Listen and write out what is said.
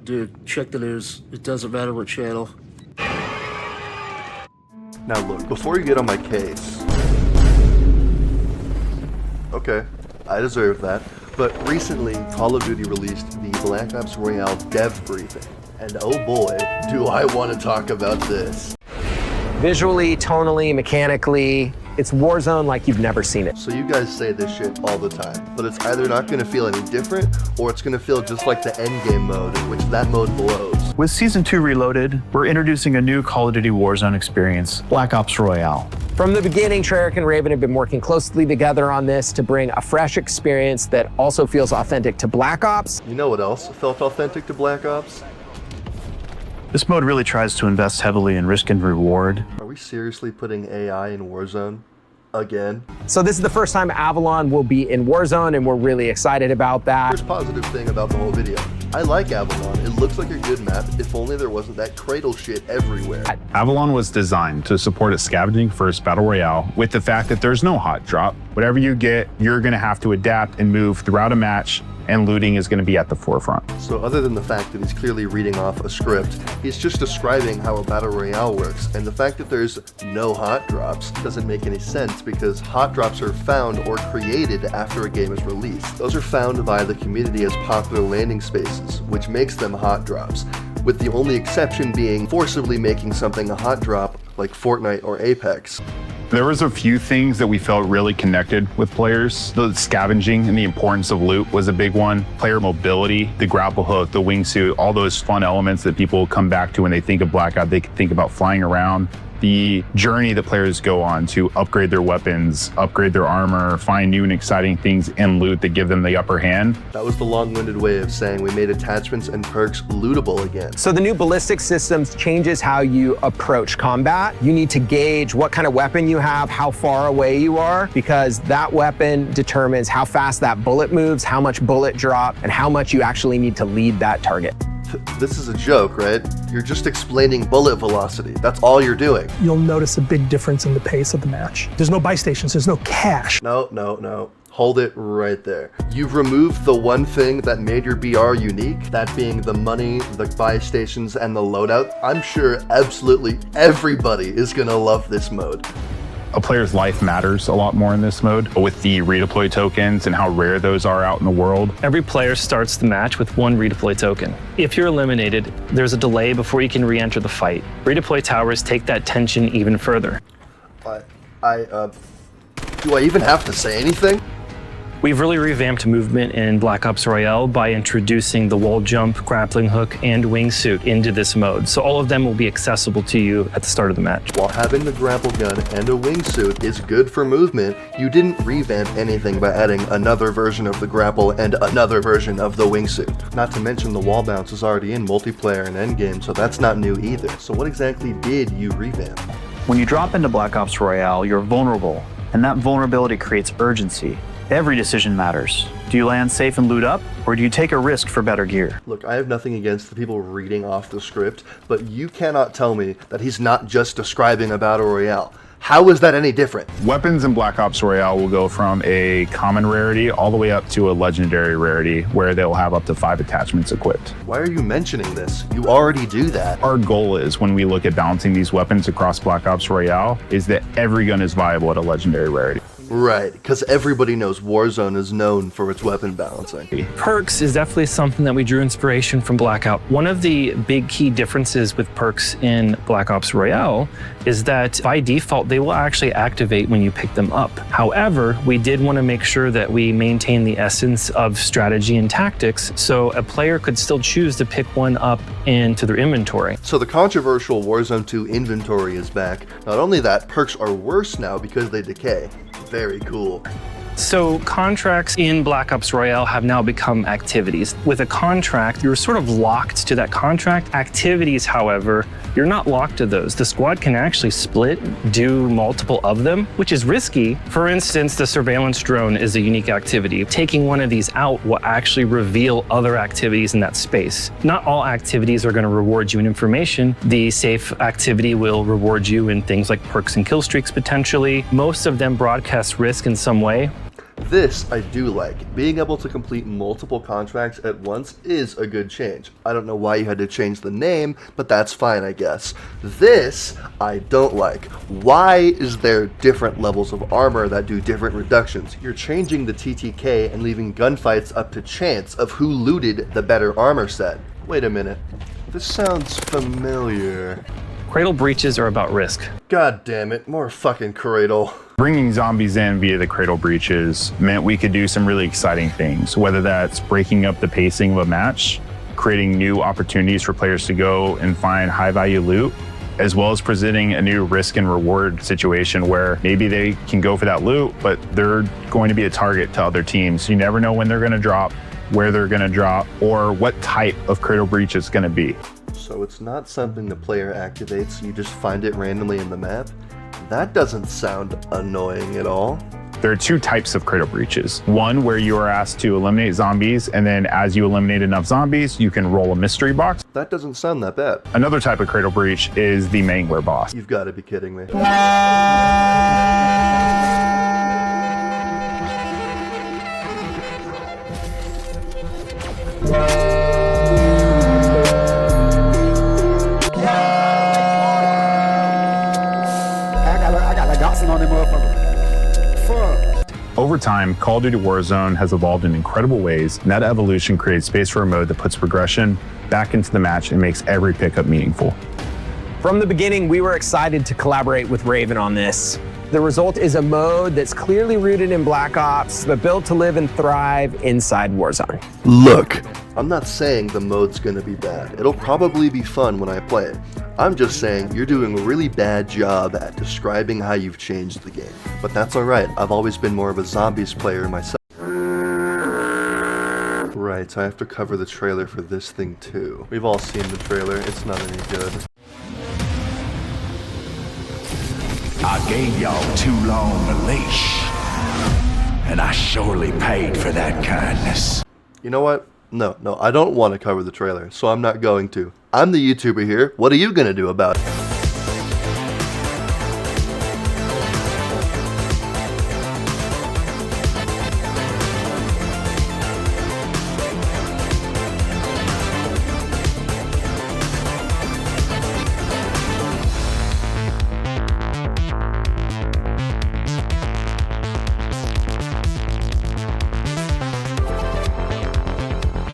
Dude, check the news. It doesn't matter what channel. Now look, before you get on my case... Okay, I deserve that. But recently, Call of Duty released the Black Ops Royale dev briefing. And oh boy, do I want to talk about this. Visually, tonally, mechanically, it's Warzone like you've never seen it. So you guys say this shit all the time, but it's either not going to feel any different, or it's going to feel just like the endgame mode, in which that mode blows. With Season 2 Reloaded, we're introducing a new Call of Duty Warzone experience, Black Ops Royale. From the beginning, Treyarch and Raven have been working closely together on this to bring a fresh experience that also feels authentic to Black Ops. You know what else felt authentic to Black Ops? This mode really tries to invest heavily in risk and reward. Are we seriously putting AI in Warzone? Again? So this is the first time Avalon will be in Warzone, and we're really excited about that. First positive thing about the whole video. I like Avalon. It looks like a good map, if only there wasn't that cradle shit everywhere. Avalon was designed to support a scavenging first battle royale with the fact that there's no hot drop. Whatever you get, you're gonna have to adapt and move throughout a match, and looting is going to be at the forefront. So other than the fact that he's clearly reading off a script, he's just describing how a battle royale works, and the fact that there's no hot drops doesn't make any sense because hot drops are found or created after a game is released. Those are found by the community as popular landing spaces, which makes them hot drops, with the only exception being forcibly making something a hot drop like Fortnite or Apex. There was a few things that we felt really connected with players. The scavenging and the importance of loot was a big one. Player mobility, the grapple hook, the wingsuit, all those fun elements that people come back to when they think of Black Ops. They think about flying around. The journey that players go on to upgrade their weapons, upgrade their armor, find new and exciting things in loot that give them the upper hand. That was the long-winded way of saying we made attachments and perks lootable again. So the new ballistic systems changes how you approach combat. You need to gauge what kind of weapon you have, how far away you are, because that weapon determines how fast that bullet moves, how much bullet drop, and how much you actually need to lead that target. This is a joke, right? You're just explaining bullet velocity. That's all you're doing. You'll notice a big difference in the pace of the match. There's no buy stations, there's no cash. No. Hold it right there. You've removed the one thing that made your BR unique, that being the money, the buy stations, and the loadout. I'm sure absolutely everybody is gonna love this mode. A player's life matters a lot more in this mode, but with the redeploy tokens and how rare those are out in the world. Every player starts the match with one redeploy token. If you're eliminated, there's a delay before you can re-enter the fight. Redeploy towers take that tension even further. Do I even have to say anything? We've really revamped movement in Black Ops Royale by introducing the wall jump, grappling hook, and wingsuit into this mode. So all of them will be accessible to you at the start of the match. While having the grapple gun and a wingsuit is good for movement, you didn't revamp anything by adding another version of the grapple and another version of the wingsuit. Not to mention the wall bounce is already in multiplayer and endgame, so that's not new either. So what exactly did you revamp? When you drop into Black Ops Royale, you're vulnerable, and that vulnerability creates urgency. Every decision matters. Do you land safe and loot up, or do you take a risk for better gear? Look, I have nothing against the people reading off the script, but you cannot tell me that he's not just describing a battle royale. How is that any different? Weapons in Black Ops Royale will go from a common rarity all the way up to a legendary rarity where they'll have up to 5 attachments equipped. Why are you mentioning this? You already do that. Our goal is, when we look at balancing these weapons across Black Ops Royale, is that every gun is viable at a legendary rarity. Right, because everybody knows Warzone is known for its weapon balancing. Perks is definitely something that we drew inspiration from Blackout. One of the big key differences with perks in Black Ops Royale is that by default, they will actually activate when you pick them up. However, we did want to make sure that we maintain the essence of strategy and tactics, so a player could still choose to pick one up into their inventory. So the controversial Warzone 2 inventory is back. Not only that, perks are worse now because they decay. Very cool. So contracts in Black Ops Royale have now become activities. With a contract, you're sort of locked to that contract. Activities, however, you're not locked to those. The squad can actually split, do multiple of them, which is risky. For instance, the surveillance drone is a unique activity. Taking one of these out will actually reveal other activities in that space. Not all activities are going to reward you in information. The safe activity will reward you in things like perks and kill streaks potentially. Most of them broadcast risk in some way. This I do like. Being able to complete multiple contracts at once is a good change. I don't know why you had to change the name, but that's fine, I guess. This I don't like. Why is there different levels of armor that do different reductions? You're changing the TTK and leaving gunfights up to chance of who looted the better armor set. Wait a minute. This sounds familiar. Cradle breaches are about risk. God damn it, more fucking Cradle. Bringing zombies in via the cradle breaches meant we could do some really exciting things, whether that's breaking up the pacing of a match, creating new opportunities for players to go and find high value loot, as well as presenting a new risk and reward situation where maybe they can go for that loot, but they're going to be a target to other teams. You never know when they're going to drop, where they're going to drop, or what type of cradle breach it's going to be. So it's not something the player activates, you just find it randomly in the map? That doesn't sound annoying at all. There are two types of cradle breaches. One where you are asked to eliminate zombies, and then as you eliminate enough zombies, you can roll a mystery box. That doesn't sound that bad. Another type of cradle breach is the Mangler boss. You've got to be kidding me. Over time, Call of Duty Warzone has evolved in incredible ways, and that evolution creates space for a mode that puts progression back into the match and makes every pickup meaningful. From the beginning, we were excited to collaborate with Raven on this. The result is a mode that's clearly rooted in Black Ops, but built to live and thrive inside Warzone. Look, I'm not saying the mode's gonna be bad. It'll probably be fun when I play it. I'm just saying you're doing a really bad job at describing how you've changed the game. But that's alright, I've always been more of a zombies player myself. Right, so I have to cover the trailer for this thing too. We've all seen the trailer, it's not any good. I gave y'all too long a leash, and I surely paid for that kindness. You know what? No, I don't want to cover the trailer, so I'm not going to. I'm the YouTuber here. What are you gonna do about it?